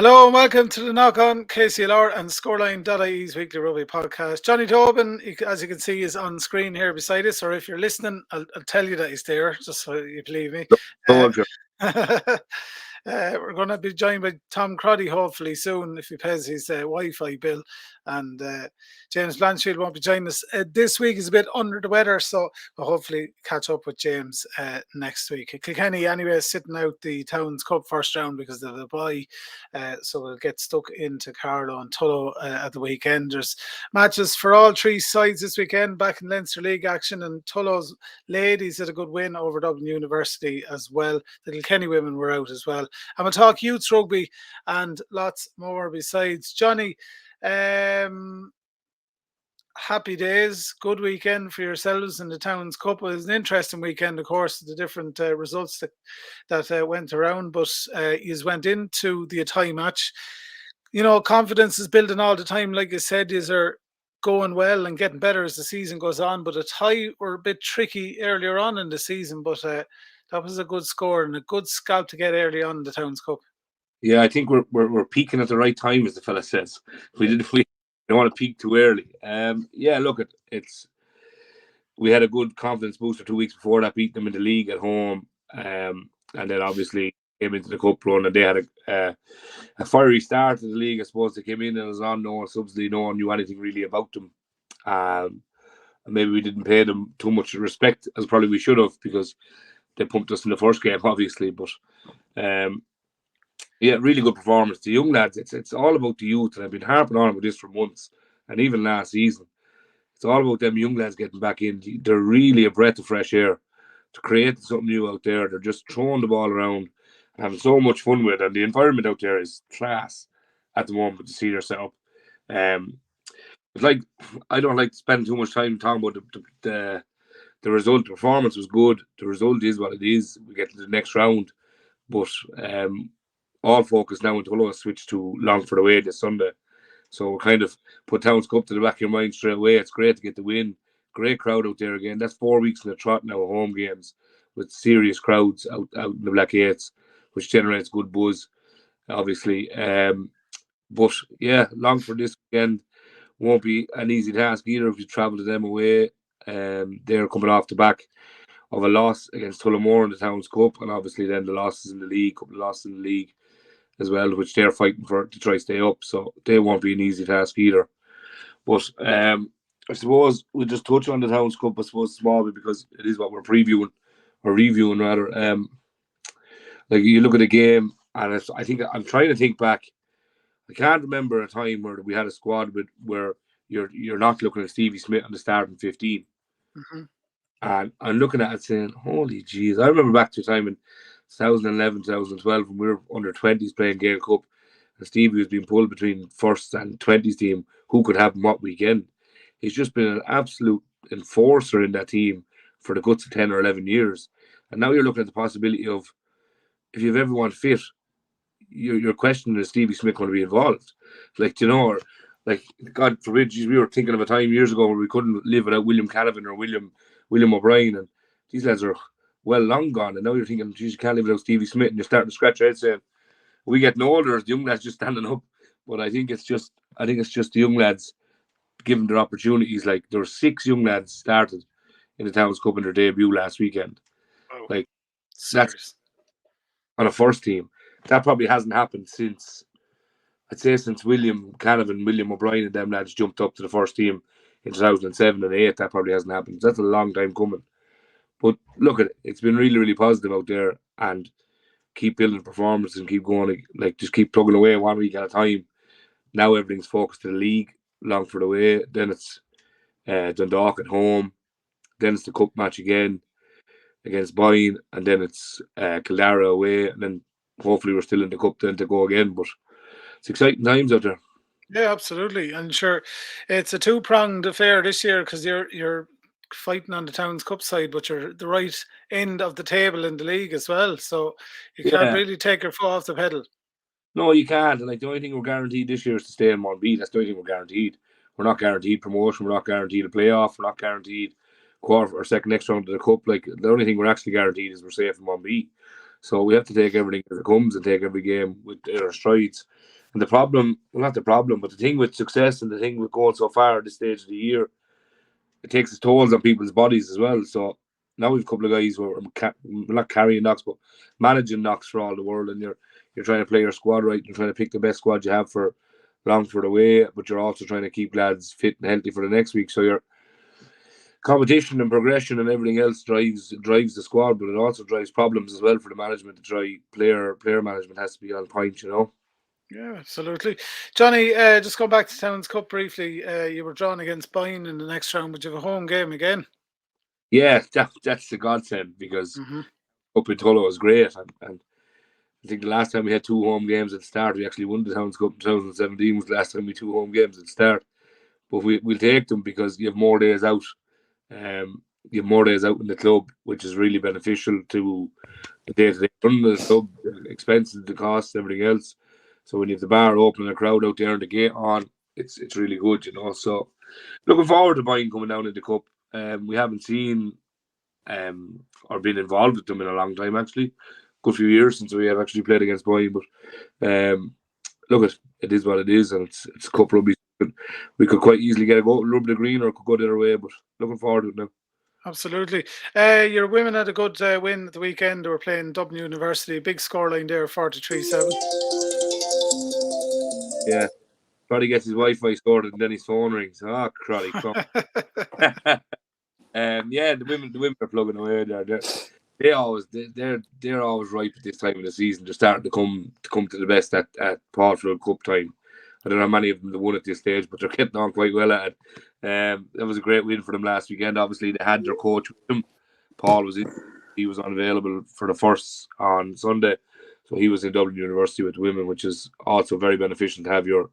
Hello and welcome to the Knock On KCLR and Scoreline.ie's weekly rugby podcast. Johnny Tobin, as you can see, is on screen here beside us, or if you're listening, I'll tell you that he's there, just so you believe me. We're going to be joined by Tom Crotty hopefully soon if he pays his Wi-Fi bill, and James Blanchfield won't be joining us this week. He's a bit under the weather, so we'll hopefully catch up with James next week. Kilkenny anyway is sitting out the Towns Cup first round because of the bye, so we'll get stuck into Carlow and Tullow at the weekend. There's matches for all three sides this weekend back in Leinster League action, and Tullow's ladies had a good win over Dublin University as well. The Kilkenny women were out as well. And we'll talk youth rugby and lots more besides. Johnny, happy days, good weekend for yourselves in the Towns Cup. It was an interesting weekend, of course, the different results that went around, but you went into the tie match. You know, confidence is building all the time. Like you said, you are going well and getting better as the season goes on, but a tie were a bit tricky earlier on in the season, but that was a good score and a good scalp to get early on in the Towns Cup. Yeah, I think we're peaking at the right time, as the fella says. We don't want to peak too early. Yeah, look, we had a good confidence booster 2 weeks before that, beat them in the league at home, and then obviously came into the cup run, and they had a fiery start to the league. I suppose they came in and was on, no one knew anything really about them. And maybe we didn't pay them too much respect as probably we should have, because they pumped us in the first game, obviously. But yeah, really good performance. The young lads, it's all about the youth, and I've been harping on about this for months, and even last season. It's all about them young lads getting back in. They're really a breath of fresh air to create something new out there. They're just throwing the ball around and having so much fun with it, and the environment out there is class at the moment to see yourself. It's like, I don't like to spend too much time talking about the result. The performance was good. The result is what it is. We get to the next round. But all focus now into Tullow switch to Longford away this Sunday. So we'll kind of put Towns Cup to the back of your mind straight away. It's great to get the win. Great crowd out there again. That's 4 weeks in a trot now of home games with serious crowds out in the Black Eights, which generates good buzz, obviously. But yeah, Longford this weekend won't be an easy task either if you travel to them away. They're coming off the back of a loss against Tullamore in the Towns Cup, and obviously then the losses in the league, couple of losses in the league as well, which they're fighting for to try stay up. So they won't be an easy task either. But I suppose we'll just touch on the Towns Cup, I suppose, small, because it is what we're reviewing rather. Like, you look at the game, and I think I'm trying to think back. I can't remember a time where we had a squad where you're not looking at Stevie Smith on the starting 15. Mm-hmm. And I'm looking at it saying, holy jeez. I remember back to a time in 2011, 2012 when we were under 20s playing Gael Cup, and Stevie was being pulled between first and 20s team, who could have him what weekend. He's just been an absolute enforcer in that team for the guts of 10 or 11 years. And now you're looking at the possibility of, if you have everyone fit, you're questioning, is Stevie Smith going to be involved? Like, you know, or like, God forbid, we were thinking of a time years ago where we couldn't live without William Canavan or William O'Brien, and these lads are well long gone. And now you're thinking, geez, you can't live without Stevie Smith, and you're starting to scratch your head saying, we getting older, the young lads just standing up. But I think it's just the young lads given their opportunities. Like, there were 6 young lads started in the Towns Cup in their debut last weekend. Oh, like, serious. That's on a first team. That probably hasn't happened since William Canavan, William O'Brien and them lads jumped up to the first team in 2007 and 8. That probably hasn't happened. That's a long time coming. But look at it. It's been really, really positive out there, and keep building performances and keep going. Like, just keep plugging away 1 week at a time. Now everything's focused to the league, Longford away. Then it's Dundalk at home. Then it's the cup match again against Byrne, and then it's Kildare away, and then hopefully we're still in the cup then to go again. But it's exciting times out there. Yeah, absolutely. And sure, it's a two-pronged affair this year, because you're fighting on the Towns Cup side, but you're the right end of the table in the league as well. So you can't really take your foot off the pedal. No, you can't. And like, the only thing we're guaranteed this year is to stay in 1B. That's the only thing we're guaranteed. We're not guaranteed promotion. We're not guaranteed a playoff. We're not guaranteed quarter or second next round of the cup. Like, the only thing we're actually guaranteed is we're safe in 1B. So we have to take everything as it comes and take every game with our strides. And the problem, well, not the problem, but the thing with success and the thing with going so far at this stage of the year, it takes its tolls on people's bodies as well. So now we've a couple of guys who are not carrying knocks, but managing knocks for all the world, and you're trying to play your squad right. You're trying to pick the best squad you have for Longford away, but you're also trying to keep lads fit and healthy for the next week. So your competition and progression and everything else drives the squad, but it also drives problems as well for the management to try. Player management has to be on point, you know. Yeah, absolutely. Johnny, just go back to Towns Cup briefly. You were drawn against Byrne in the next round, but you have a home game again. Yeah, that's the godsend, because up in Tullow was great, and I think the last time we had 2 home games at the start, we actually won the Towns Cup in 2017. Was the last time we had 2 home games at the start. But we'll take them because you have more days out. You have more days out in the club, which is really beneficial to the day-to-day run of the club, the expenses, the costs, everything else. So when you have the bar open and a crowd out there and the gate on, it's really good, you know. So looking forward to Byrne coming down in the cup. We haven't seen or been involved with them in a long time, actually. Good few years since we have actually played against Byrne, but look, it is what it is, and it's cup rugby. We could quite easily get a go rub the green, or it could go the other way, but looking forward to it now. Absolutely. Your women had a good win at the weekend. They were playing Dublin University. Big scoreline there, 43-7. Yeah, Crotty gets his Wi-Fi sorted, and then his phone rings. Ah, Crotty, come on. Yeah, the women are plugging away there. They're always ripe at this time of the season. They're starting to come to the best at Paulfield Cup time. I don't know how many of them that won at this stage, but they're getting on quite well at it. That was a great win for them last weekend. Obviously, they had their coach with them. Paul was he was unavailable for the first on Sunday, so he was in Dublin University with women, which is also very beneficial to have your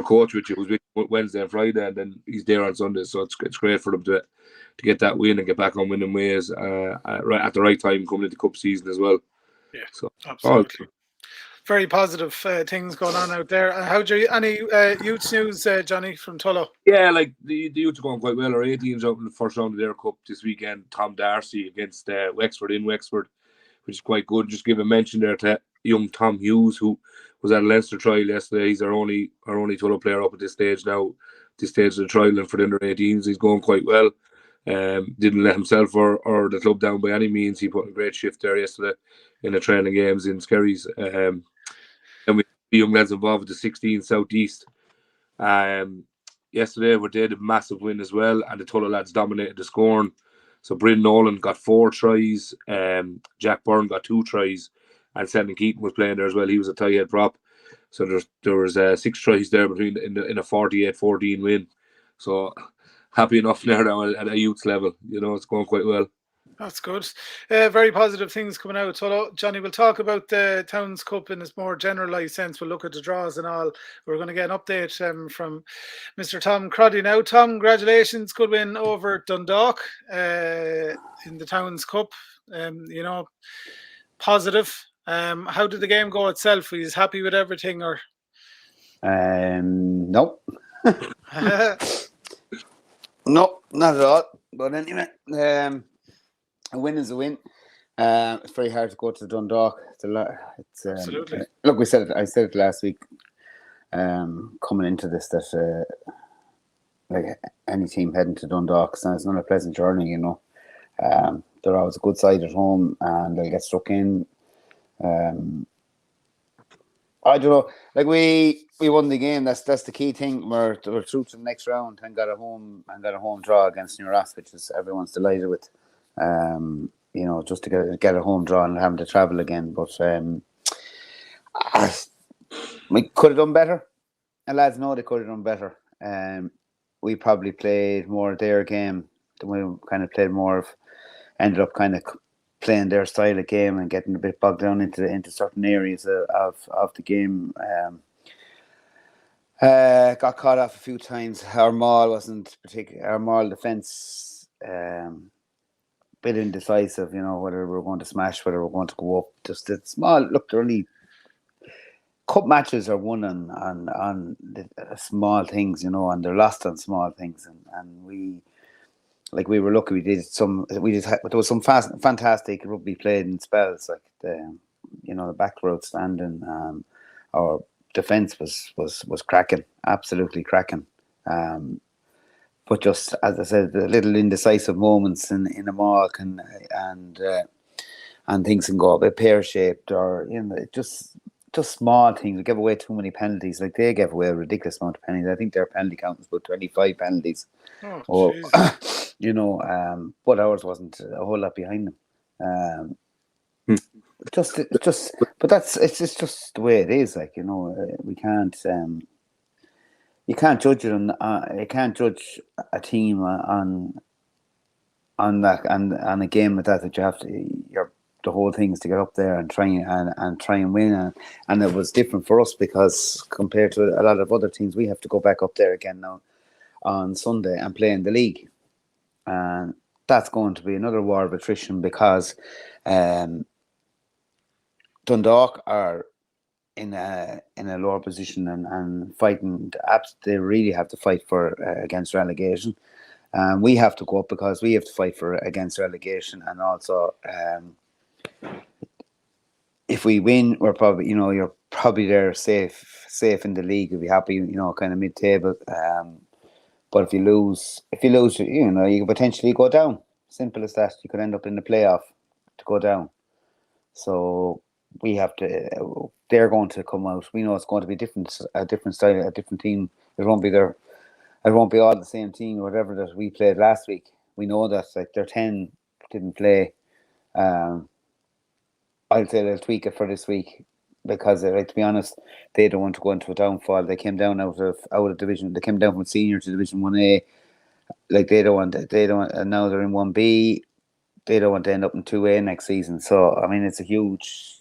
coach with you, who's with you Wednesday and Friday, and then he's there on Sunday. So it's great for them to get that win and get back on winning ways right at the right time coming into cup season as well. Yeah, so absolutely. Very positive things going on out there. How do you any youth news, Johnny, from Tullow? Yeah, like the youth are going quite well. Our 18s out in the first round of their cup this weekend. Tom Darcy against Wexford in Wexford, which is quite good. Just give a mention there to young Tom Hughes, who was at a Leinster trial yesterday. He's our only Tullow player up at this stage now. This stage of the trial, and for the under 18s, he's going quite well. Didn't let himself or the club down by any means. He put in a great shift there yesterday in the training games in Skerries. And we the young lads involved with the 16 Southeast. Yesterday we did a massive win as well, and the Tullow lads dominated the scoring. So Bryn Nolan got 4 tries, Jack Byrne got 2 tries, and Senan Keaton was playing there as well. He was a tie head prop. So there was 6 tries there between in a 48-14 win. So happy enough now at a youth level. You know, it's going quite well. That's good. Very positive things coming out. So, Johnny, we'll talk about the Towns Cup in its more generalised sense. We'll look at the draws and all. We're going to get an update from Mr. Tom Crotty now. Tom, congratulations. Good win over Dundalk in the Towns Cup. You know, positive. How did the game go itself? Were you happy with everything, or? No. No, not at all. But anyway, a win is a win. It's very hard to go to Dundalk. It's Absolutely. Look, I said it last week. Coming into this, that like any team heading to Dundalk, it's not a pleasant journey. You know, they're always a good side at home, and they'll get stuck in. I don't know. Like we won the game. That's the key thing. We're through to the next round and got a home draw against New Ross, which is everyone's delighted with. You know, just to get a home draw and having to travel again. But we could have done better. And lads know they could have done better. We probably played more their game than we kind of played more of. Ended up kind of playing their style of game and getting a bit bogged down into certain areas of the game. Got caught off a few times. Our maul wasn't particular. Our maul defence bit indecisive. You know, whether we're going to smash, whether we're going to go up. Just the small. Look, they're only cup matches are won on the small things. You know, and they're lost on small things. And we. Like we were lucky, there was some fantastic rugby played in spells. Like The back were outstanding. Our defence was cracking, absolutely cracking. But just as I said, the little indecisive moments in the mall and things can go a bit pear shaped, or just small things. We give away too many penalties. Like they gave away a ridiculous amount of penalties. I think their penalty count was about 25 penalties. Oh, but ours wasn't a whole lot behind them. But it's just the way it is. Like we can't. You can't judge it on. You can't judge a team on that and a game with that you have to. The whole thing is to get up there and try and win, and it was different for us because compared to a lot of other teams, we have to go back up there again now on Sunday and play in the league, and that's going to be another war of attrition because Dundalk are in a lower position and fighting. They really have to fight for against relegation. We have to go up because we have to fight for against relegation, and also if we win, we're probably you're probably there safe in the league. You'll be happy, kind of mid-table. But if you lose, you can potentially go down. Simple as that. You could end up in the playoff to go down. So we have to. They're going to come out. We know it's going to be a different style, a different team. It won't be there. It won't be all the same team or whatever that we played last week. We know that their 10 didn't play. I'd say they'll tweak it for this week because, to be honest, they don't want to go into a downfall. They came down out of division. They came down from senior to Division 1A. Like they don't want. And now they're in 1B. They don't want to end up in 2A next season. So I mean, it's a huge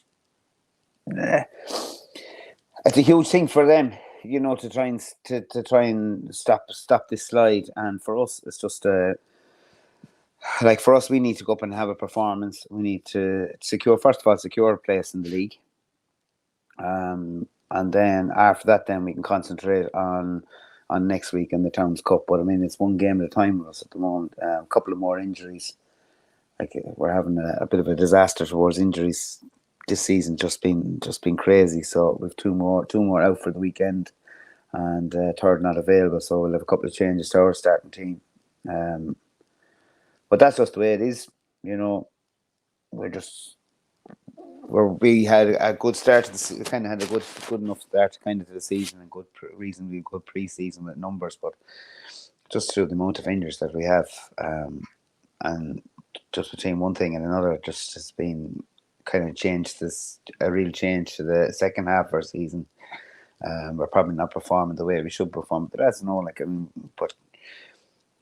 thing for them, to try and stop this slide. And for us, it's just for us, we need to go up and have a performance. We need to secure a place in the league. And then after that, then we can concentrate on next week in the Towns Cup. But I mean, it's one game at a time for us at the moment. A couple of more injuries. We're having a bit of a disaster towards injuries this season. Just been crazy. So we've two more out for the weekend, and third not available. So we'll have a couple of changes to our starting team. But that's just the way it is. We had a good start to the kind of had a good enough start kind of to the season and reasonably good pre-season with numbers, but just through the amount of injuries that we have, and just between one thing and another, it just has been kind of a real change to the second half of our season. We're probably not performing the way we should perform, but that's but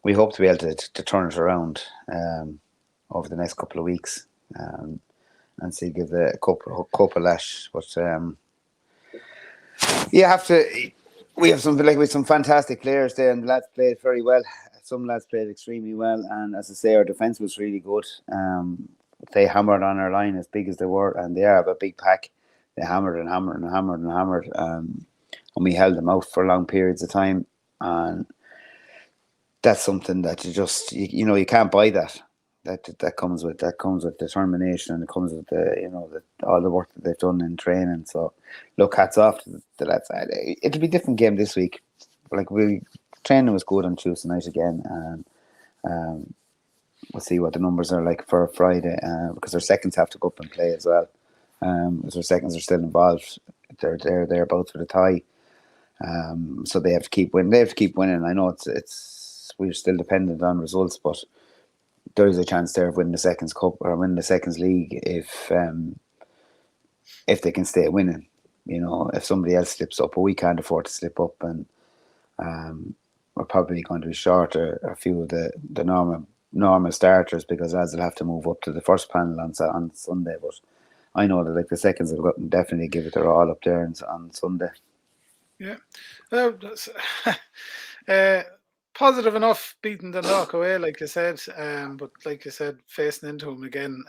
we hope to be able to turn it around over the next couple of weeks and see, give the cup a lash. But we have some fantastic players there, and the lads played very well. Some lads played extremely well, and as I say, our defence was really good. They hammered on our line as big as they were, and they are a big pack. They hammered and hammered and hammered and hammered, and we held them out for long periods of time. And that's something that you can't buy that. That comes with determination, and it comes with all the work that they've done in training. So look, hats off to the lads. It'll be a different game this week. Training was good on Tuesday night again, and we'll see what the numbers are like for Friday, because our seconds have to go up and play as well. As our seconds are still involved, they're both with a tie. So they have to keep winning. They have to keep winning. I know we're still dependent on results, but there is a chance there of winning the Seconds Cup or winning the Seconds League if they can stay winning. If somebody else slips up, but we can't afford to slip up, and we're probably going to be short a few of the normal starters because lads will have to move up to the first panel on Sunday. But I know that the Seconds will definitely give it their all up there on Sunday. Yeah. That's, positive enough beating Dundalk away, like you said, but like you said, facing into him again,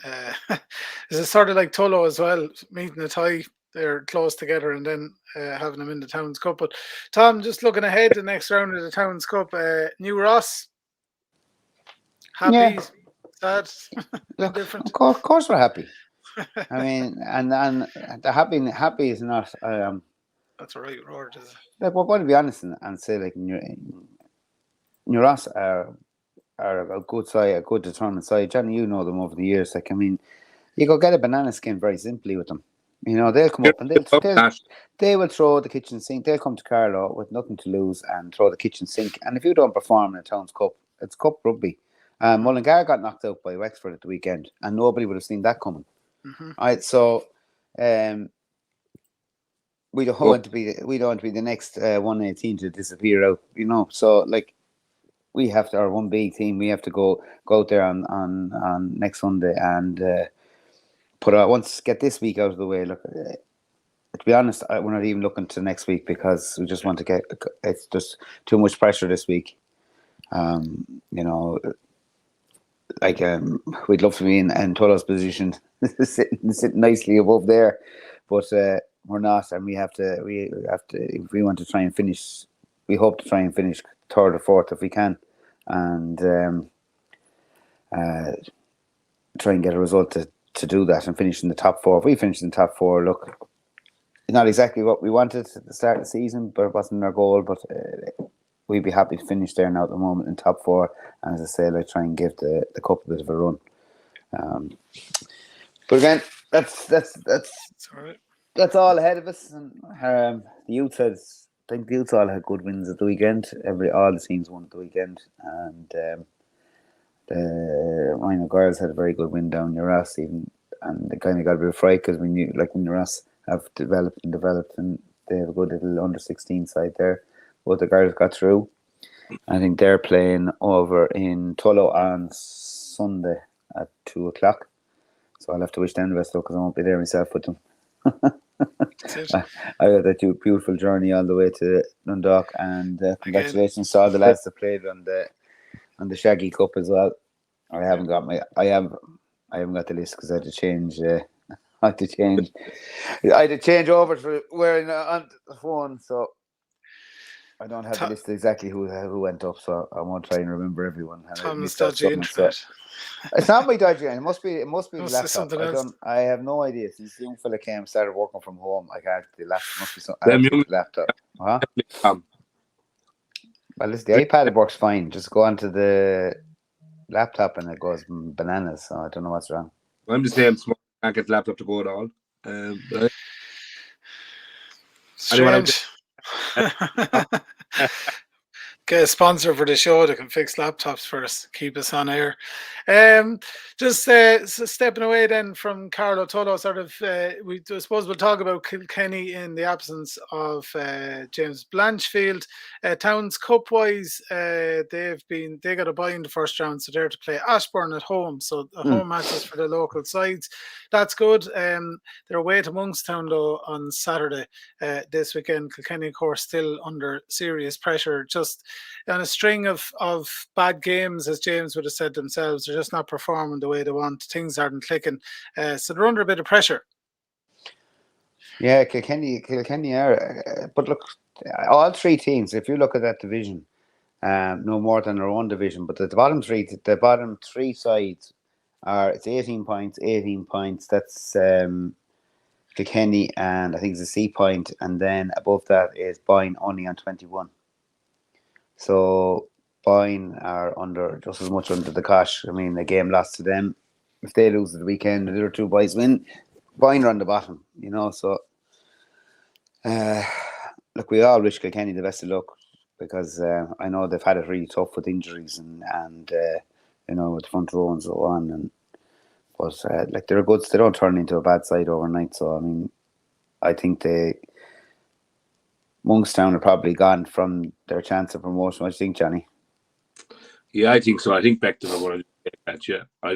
is sort of like Tullow as well, meeting a tie. They're close together, and then having them in the Towns Cup. But Tom, just looking ahead to the next round of the Towns Cup, New Ross, happy, sad, Look, different. of course we're happy. I mean, and the happy is not. That's a right word, is it? Like, we're going to be honest and say, like, New Ross are a good side, a good determined side. Johnny, you know them over the years. Like, I mean, you go get a banana skin very simply with them. You know, they'll come up and they will throw the kitchen sink. They'll come to Carlow with nothing to lose and throw the kitchen sink. And if you don't perform in a Town's Cup, it's Cup rugby. Mullingar got knocked out by Wexford at the weekend, and nobody would have seen that coming. Mm-hmm. Right, so we don't want to be the next 118 to disappear out. You know, so like we have our one big team. We have to go out there on next Sunday and get this week out of the way. Look. To be honest, we're not even looking to next week because we just want to it's just too much pressure this week. You know, like we'd love to be in Tullow's position, sitting nicely above there, but we're not, and we have to if we want to try and finish, we hope to try and finish third or fourth if we can, and try and get a result to do that and finish in the top four. If we finish in the top four, look. Not exactly what we wanted at the start of the season, but it wasn't our goal. But we'd be happy to finish there now at the moment in top four. And as I say, like try and give the cup a bit of a run. But again, that's all ahead of us. And the youth I think the youth all had good wins at the weekend. All the teams won at the weekend, and the Rhino girls had a very good win down near us. And they kind of got a bit of fright because we knew, like, when us have developed, and they have a good little under-16 side there. Both the girls got through. I think they're playing over in Tullow on Sunday at 2:00. So I'll have to wish them the best luck because I won't be there myself with them. I had that beautiful journey all the way to Dundalk, and congratulations to all the lads that played on the Shaggy Cup as well. I haven't got the list because I had to change. I had to change over to wearing on the phone, so I don't have the list exactly who went up. So I won't try and remember everyone. Tom's dodgy internet. So. It's not my dodgy. It must be the laptop. I have no idea. Since the young fella started working from home, I can't. The laptop must be the laptop. Huh? Well, the iPad works fine. Just go onto the laptop and it goes bananas. So I don't know what's wrong. I'm the same. I can't get the laptop to go at all. Strange. Get a sponsor for the show that can fix laptops for us, keep us on air. Just stepping away then from Carlow Tullow, sort of, I suppose we'll talk about Kilkenny in the absence of James Blanchfield. Towns Cup wise, they got a bye in the first round, so they're to play Ashbourne at home. So the home matches for the local sides. That's good. They're away to Monkstown though on Saturday this weekend. Kilkenny, of course, still under serious pressure, just on a string of bad games, as James would have said themselves. They're just not performing the way they want. Things aren't clicking. So they're under a bit of pressure. Yeah, Kilkenny are. But look, all three teams, if you look at that division, no more than their own division, but the bottom three sides it's 18 points. That's Kilkenny, and I think it's a C point, and then above that is Byrne only on 21. So Byrne are under just as much under the cosh. I mean, the game lost to them. If they lose at the weekend, the other two boys win, Byrne are on the bottom, you know. So look, we all wish Kilkenny the best of luck because I know they've had it really tough with injuries and you know, with the front row and so on. But like they're good, they don't turn into a bad side overnight. So I mean, I think Monkstown are probably gone from their chance of promotion. What do you think, Johnny? Yeah, I think so. I think Becton are going to take that. Yeah, I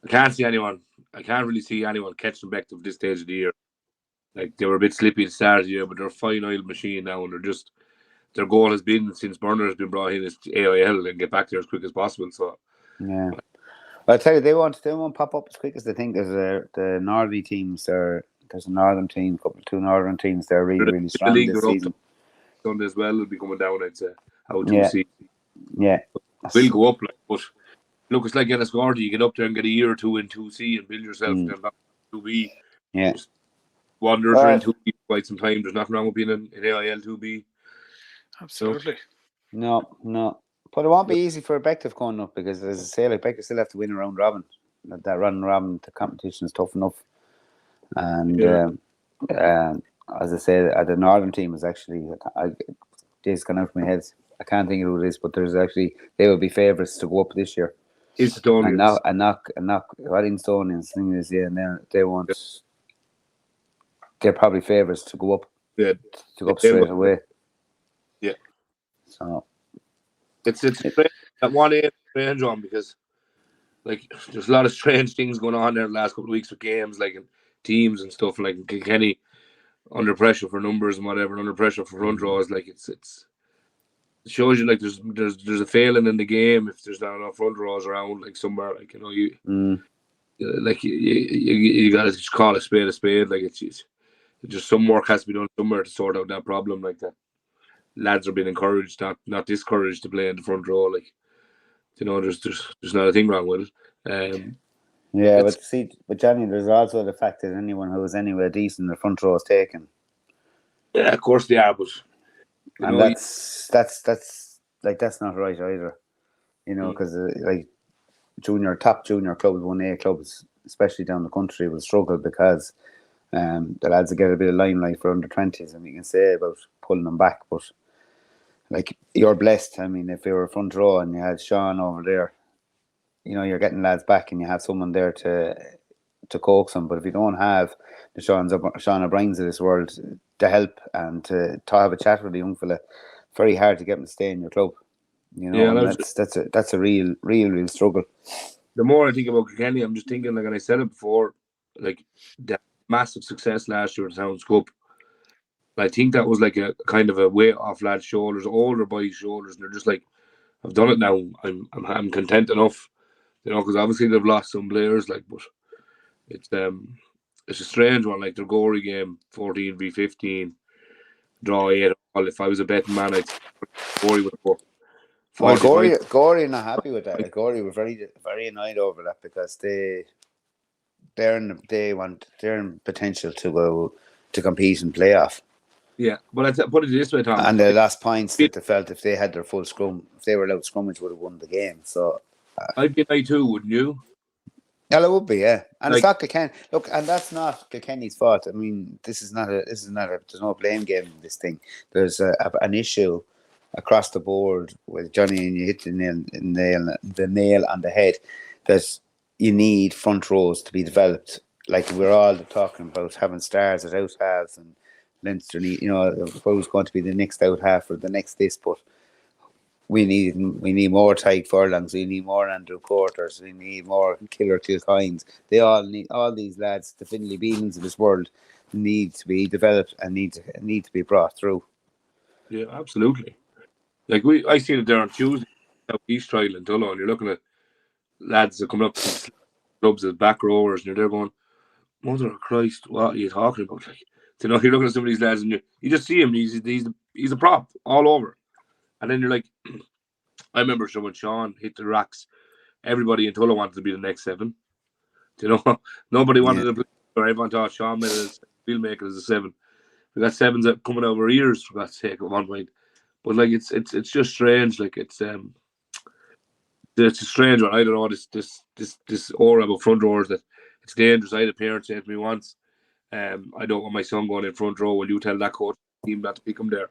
can't see anyone. I can't really see anyone catching Becton at this stage of the year. Like they were a bit slippy at the start of the year, but they're a fine-oiled machine now, and their goal has been since Byrne has been brought in is AIL and get back there as quick as possible. So yeah. Well, I'll tell you, they won't pop up as quick as they think. There's the Northern teams. There's a Northern team, two Northern teams. They're really strong this season. Sunday as well will be coming down. I'd say Yeah, will go up. But look, it's like getting a score. You get up there and get a year or two in 2C and build yourself. 2B. Yeah. Just wanderers are in 2B for quite some time. There's nothing wrong with being in AIL 2B. Absolutely. No. But it won't be easy for Bective coming up because, as I say, like Bective still have to win a round robin. That round robin, the competition is tough enough. And as I said, the Northern team is actually, this gone out of my head. I can't think of who it is, but there's actually, they will be favourites to go up this year. It's Estonians. And knock. What in Estonians thing is, yeah, and they want. They're probably favourites to go up. Yeah. To go up straight away. Yeah. So it's strange, that 1A strange one because like there's a lot of strange things going on there the last couple of weeks with games, like in teams and stuff, like in Kilkenny under pressure for numbers and whatever, under pressure for run draws. Like it shows you like there's a failing in the game if there's not enough run draws around, like somewhere, like, you know, like you gotta just call a spade. Like it's just some work has to be done somewhere to sort out that problem. Like that lads are being encouraged, not discouraged, to play in the front row. Like, you know, there's not a thing wrong with it. Yeah, but Johnny, there's also the fact that anyone who is anywhere decent in the front row is taken. Yeah, of course they are, but and that's not right either. You know, because like top junior clubs, 1A clubs, especially down the country, will struggle because the lads will get a bit of limelight for under 20s, and we can say about pulling them back, but like, you're blessed. I mean, if you were front row and you had Sean over there, you know, you're getting lads back and you have someone there to coax them. But if you don't have the Sean O'Brien's of this world to help and to have a chat with the young fella, very hard to get him to stay in your club. You know, and that's a real struggle. The more I think about Kilkenny, I'm just thinking, like, and I said it before, like, that massive success last year at the Towns Cup. I think that was like a kind of a weight off lads' shoulders, older boys' shoulders, and they're just like, I've done it now. I'm content enough, you know, because obviously they've lost some players, like, but it's a strange one. Like their Gorey game, 14v15, draw 8. If I was a betting man, I'd Gorey would have. Well, Gorey are not happy with that. Like, Gorey were very, very annoyed over that because they're in potential to go to compete in playoff. Yeah, but I put it this way, Tom. And the last points that they felt if they had their full scrum, if they were allowed scrummage, would have won the game. So I'd be nice too, wouldn't you? Yeah, it would be, yeah. And it's not Kilkenny. Look, and that's not Kilkenny's fault. I mean, there's no blame game in this thing. There's an issue across the board with Johnny, and you hit the nail on the head, that you need front rows to be developed. Like, we're all talking about having stars at out halves, and Leinster need, you know, who's going to be the next out half or the next this, but we need more Tyke Furlongs, we need more Andrew Porters, we need more Killer Kilcoynes. They all need, all these lads, the Finlay Beans of this world, need to be developed and need to be brought through. Yeah, absolutely. Like I seen it there on Tuesday, East Trial in Tullow, and you're looking at lads that coming up to clubs as back rowers, and you're there going, Mother of Christ, what are you talking about? Like, you know, you're looking at some of these lads, and you just see him. He's a prop all over, and then you're like, I remember when Sean hit the racks, everybody in Tullow wanted to be the next 7. You know, nobody wanted to play, or everyone thought Sean made it as make it as a 7. We got 7s that coming over ears, for God's sake, at one point. But like, it's just strange. Like, it's a strange one. I don't know, this aura about front rowers, that it's dangerous. I had a parent say to me once, I don't want my son going in front row. Will you tell that coach team not to pick him there?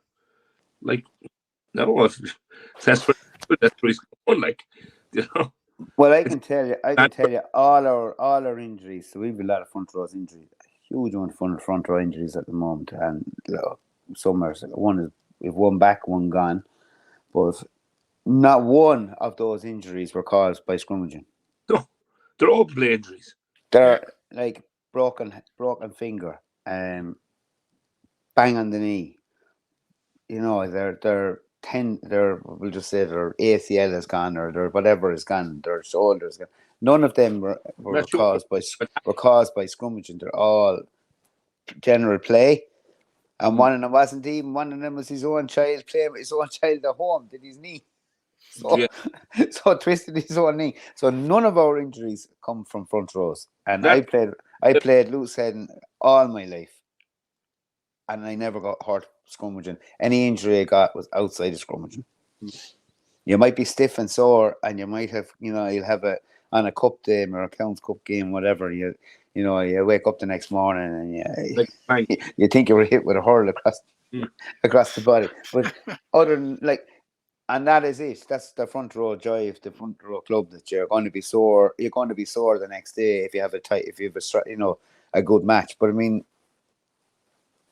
Like, no, that's where he's going. Like, you know. Well, I can tell you, all our injuries. So we have a lot of front rows injuries, a huge amount of front row injuries at the moment, and some are we've one back, one gone, but not one of those injuries were caused by scrummaging. No, they're open play injuries. They're like broken finger, bang on the knee. You know, we'll just say their ACL is gone, or their whatever is gone, their shoulders gone. None of them were caused by scrummaging. They're all general play. And one of them wasn't even. One of them was his own child playing with his own child at home. Did his knee, so twisted his own knee. So none of our injuries come from front rows. And I played I played loose heading all my life, and I never got hurt scrummaging. Any injury I got was outside of scrummaging. You might be stiff and sore, and you might have, you'll have on a cup game or a Counts Cup game, whatever. You wake up the next morning and you think you were hit with a hurl across the body. But other than and that is it. That's the front row jive, the front row club, that you're going to be sore. You're going to be sore the next day if you have a good match. But I mean,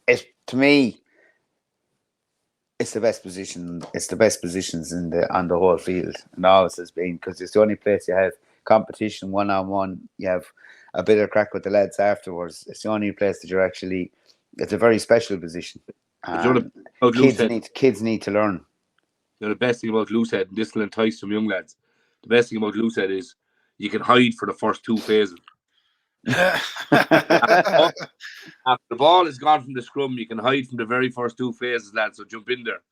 to me, it's the best position. It's the best positions on the whole field, and always has been, because it's the only place you have competition 1-on-1. You have a bit of crack with the lads afterwards. It's the only place that you're actually. It's a very special position. Kids need to learn. The best thing about loosehead, and this will entice some young lads. The best thing about loosehead is you can hide for the first 2 phases. After the ball is gone from the scrum, you can hide from the very first 2 phases, lads. So jump in there.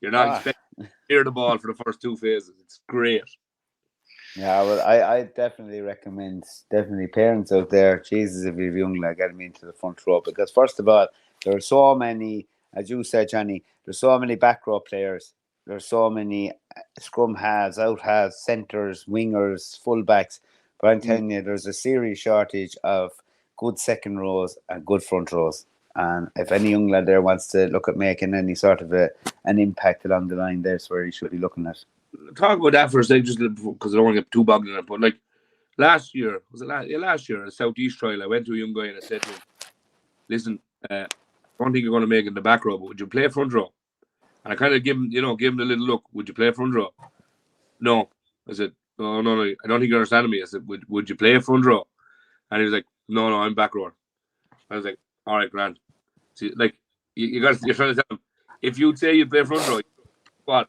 You're not expecting to hear the ball for the first 2 phases. It's great. Yeah, well, I definitely recommend, parents out there, Jesus, if you're young lad, get them into the front row, because first of all, there are so many, as you said, Johnny, there's so many back row players. There's so many scrum halves, out halves, centres, wingers, fullbacks. But I'm telling you, there's a serious shortage of good second rows and good front rows. And if any young lad there wants to look at making any sort of an impact along the line, that's where he should be looking at. Talk about that for a second, just because I don't want to get too bogged in it. But last year, last year, a Southeast trial, I went to a young guy and I said to him, listen, I don't think you're going to make it in the back row, but would you play front row? And I kind of give him a little look. Would you play front row? No. I said, no. I don't think you're understanding me. I said, would you play front row? And he was like, no, I'm back row. I was like, all right, grand. See, you're trying to tell him, if you'd say you'd play front row, what?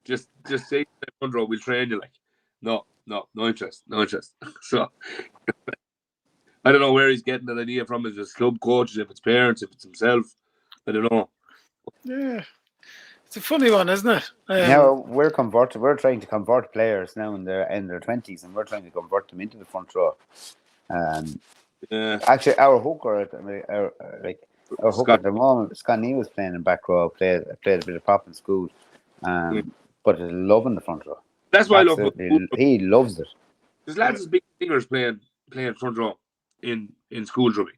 Just say you play front row. We'll train you. No interest. So I don't know where he's getting that idea from. If it's club coaches, if it's parents, if it's himself. I don't know. Yeah. It's a funny one, isn't it? Now we're trying to convert players now in their 20s, and we're trying to convert them into the front row. Actually, our hooker at the moment, Scott Neal was playing in back row. Played a bit of pop in school, but is loving the front row. That's why I love it. He loves it. There's lads as big singers playing front row in school rugby,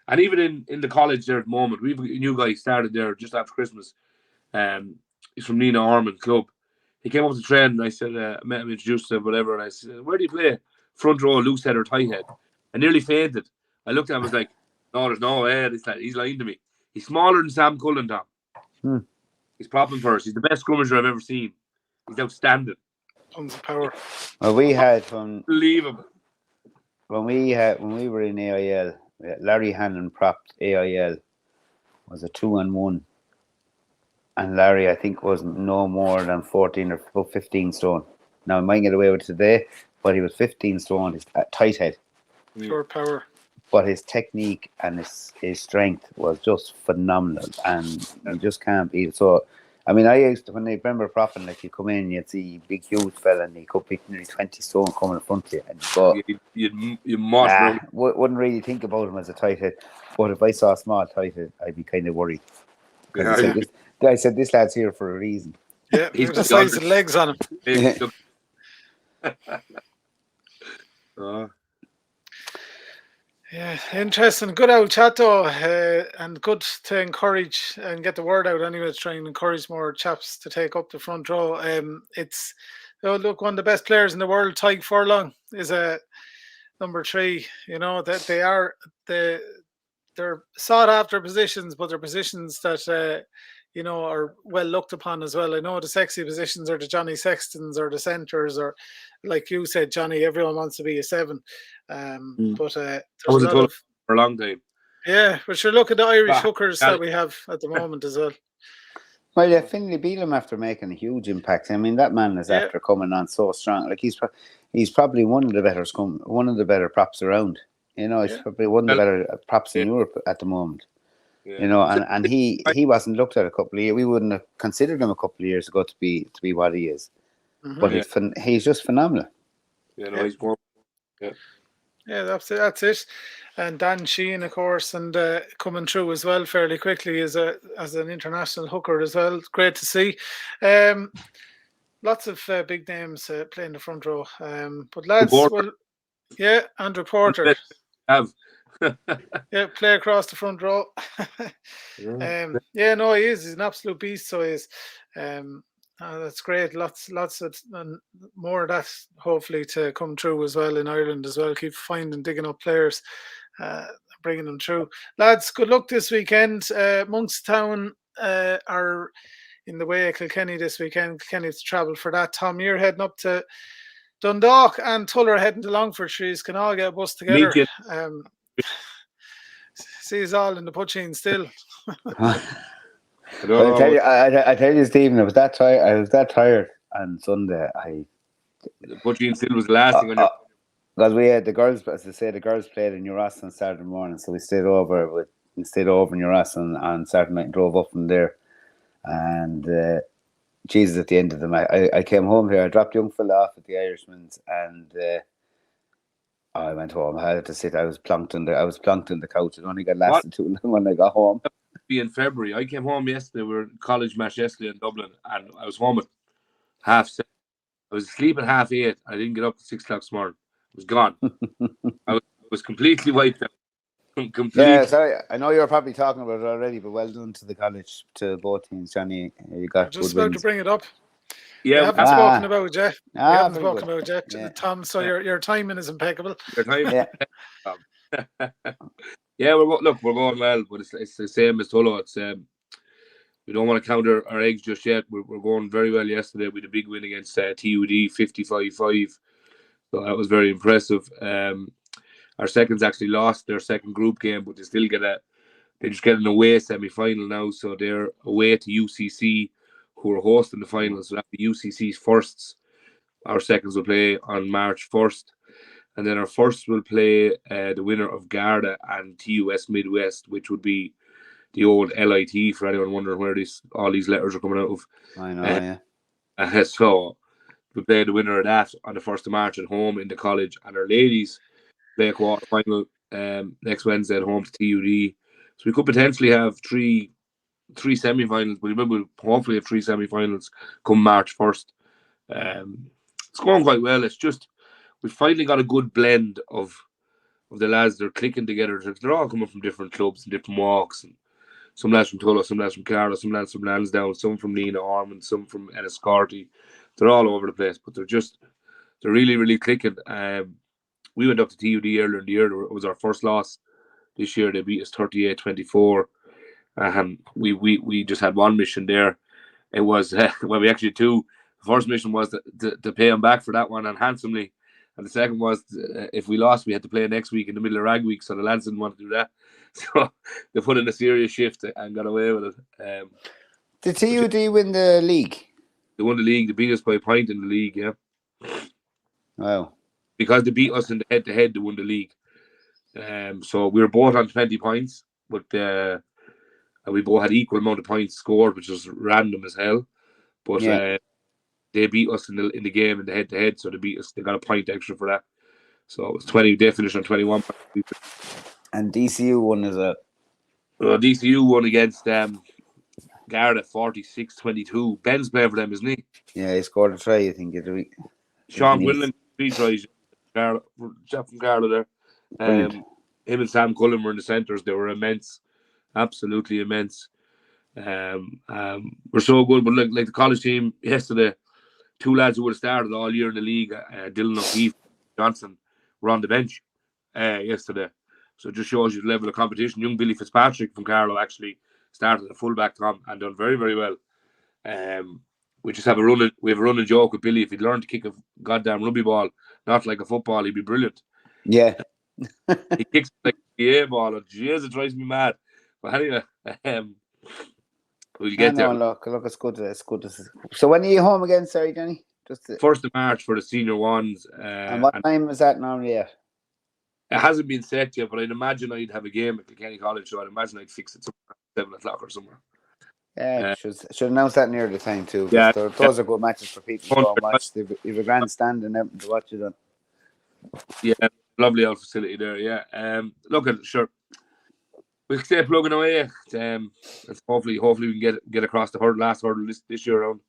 and even in the college there at the moment. We've a new guy started there just after Christmas. He's from Nina Ormond Club. He came up to train, and I said, I met him, introduced him, whatever, and I said, where do you play? Front row, loose head or tight head? I nearly fainted. I looked at him, I was like, no, there's no way. He's lying to me. He's smaller than Sam Cullen, Tom. He's popping first. He's the best scrummager I've ever seen. He's outstanding. Tons of power. Well, we had unbelievable. When we were in AIL, Larry Hannon propped AIL. Was a 2-on-1. And Larry, I think, was no more than 14 or 15 stone. Now, he might get away with it today, but he was 15 stone. His tight head. Pure power. But his technique and his strength was just phenomenal. And you just can't beat it. So, I mean, when I remember propping, you come in, you'd see big, huge fella, and he could be nearly 20 stone coming in front of you. And you must wouldn't really think about him as a tight head. But if I saw a small tight head, I'd be kind of worried. I said, this lad's here for a reason. Yeah, he's the size of legs on him. Yeah, interesting. Good old chat though, and good to encourage and get the word out anyway, to try and encourage more chaps to take up the front row. It's look, one of the best players in the world, Tyke Furlong, is a number 3. You know that they're sought after positions, but they're positions that are well looked upon as well. I know the sexy positions are the Johnny Sextons or the centres, or like you said, Johnny, everyone wants to be a 7. But there's a lot of for a long time. Yeah, but sure, look at the Irish hookers that we have at the moment as well. Well, yeah, Finlay beat him after making a huge impact. I mean, that man is after coming on so strong. He's probably one of the better props around. He's probably one of the better props in Europe at the moment. Yeah. And he wasn't looked at a couple of years. We wouldn't have considered him a couple of years ago to be what he is. Mm-hmm. But he's just phenomenal. He's more. Yeah. Yeah, that's it. And Dan Sheehan, of course, and coming through as well fairly quickly as an international hooker as well. Great to see. Lots of big names playing the front row. But lads, Porter. yeah, Andrew Porter. Have. Yeah, play across the front row. Yeah, no, he is. He's an absolute beast. So he is. That's great. Lots of and more of that hopefully to come through as well in Ireland as well. Keep digging up players, bringing them through. Lads, good luck this weekend. Monkstown are in the way of Kilkenny this weekend. Kilkenny have to travel for that. Tom, you're heading up to Dundalk, and Tullow are heading to Longford. Trees can all get a bus together. See us all in the Pucheen still. I tell you, Stephen, I was that tired on Sunday. The Pucheen still was the last thing on your. Because we had the girls, as I say, the girls played in Uras on Saturday morning, so we stayed over in Uras on Saturday night and drove up from there. And Jesus, at the end of the match, I came home here. I dropped young fella off at the Irishman's, and I went home. I had to sit. I was plunked in the couch. It only got lasted too long when I got home. In February, I came home yesterday. We were in college match yesterday in Dublin, and I was home at 7:30. I was asleep at 8:30. I didn't get up at 6 o'clock this morning. I was gone. I was completely wiped out. Completely. Yeah, sorry. I know you're probably talking about it already, but well done to the college, to both teams, Johnny. You got I'm just about to bring it up. Yeah, we haven't spoken about Jeff. We haven't spoken about Jeff, yeah. Tom. So your timing is impeccable. Your timing. Yeah. Yeah, we're going well, but it's the same as Tullow. It's we don't want to count our eggs just yet. We're going very well yesterday with a big win against TUD 55-5. So that was very impressive. Our seconds actually lost their second group game, but they still just get an away semi-final now. So they're away to UCC, who are hosting the final. So that'll be UCC's firsts. Our seconds will play on March 1st. And then our first will play the winner of Garda and TUS Midwest, which would be the old LIT, for anyone wondering where all these letters are coming out of. I know, so we play the winner of that on the 1st of March at home in the college. And our ladies play a quarter final next Wednesday at home to TUD. So we could potentially have three semi-finals, but we'll hopefully have 3 semi-finals come March 1st. It's going quite well. It's just we finally got a good blend of the lads. They're clicking together. They're all coming from different clubs and different walks. And some lads from Tullow, some lads from Carlow, some lads from Lansdowne, some from Nina Ormond, some from S.E.T.U. They're all over the place, but they're really, really clicking. We went up to TUD earlier in the year. It was our first loss this year. They beat us 38-24. We just had one mission there. It was well, we actually had 2. The first mission was to pay them back for that one, and handsomely. And the second was if we lost, we had to play next week in the middle of rag week. So the lads didn't want to do that. So they put in a serious shift and got away with it. Did TUD win the league? They won the league. They beat us by a point in the league, yeah. Wow. Because they beat us in the head-to-head, they won the league. So we were both on 20 points, but we both had equal amount of points scored, which was random as hell. But they beat us in the game in the head-to-head, so they beat us. They got a point extra for that. So it was 20. They finished on 21 points. And DCU won as well. DCU won against Garda 46-22. Ben's playing for them, isn't he? Yeah, he scored a try, I think. Sean Quinlan, 3 tries. Jeff from Carlow there. Him and Sam Cullen were in the centres. They were immense. Absolutely immense. We're so good. But like the college team yesterday, 2 lads who would have started all year in the league, Dylan O'Keefe, Johnson, were on the bench yesterday. So it just shows you the level of competition. Young Billy Fitzpatrick from Carlow actually started at fullback, Tom, and done very, very well. We just have a running joke with Billy. If he'd learned to kick a goddamn rugby ball, not like a football, he'd be brilliant. Yeah. He kicks like a ball, and jeez, it drives me mad. But anyway, we'll get there. Look, it's good. It's good. So when are you home again, sorry, Jenny? 1st of March for the senior ones. And what time is that now? Yeah. It hasn't been set yet, but I'd imagine I'd have a game at Kilkenny College, so I'd imagine I'd fix it somewhere 7 o'clock or somewhere. Yeah, should announce that near the time too. Yeah, those are good matches for people to go and watch. You've a grandstand and everything to watch it on. Yeah, Lovely old facility there, yeah. Look at sure. We'll stay plugging away. It's hopefully we can get across the last hurdle this year round.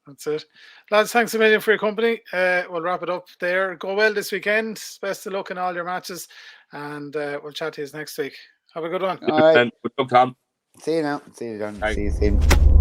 That's it. Lads, thanks a million for your company. We'll wrap it up there. Go well this weekend. Best of luck in all your matches. And we'll chat to you next week. Have a good one. All right. Good luck, Tom. See you now. See you, John. Thanks. See you soon.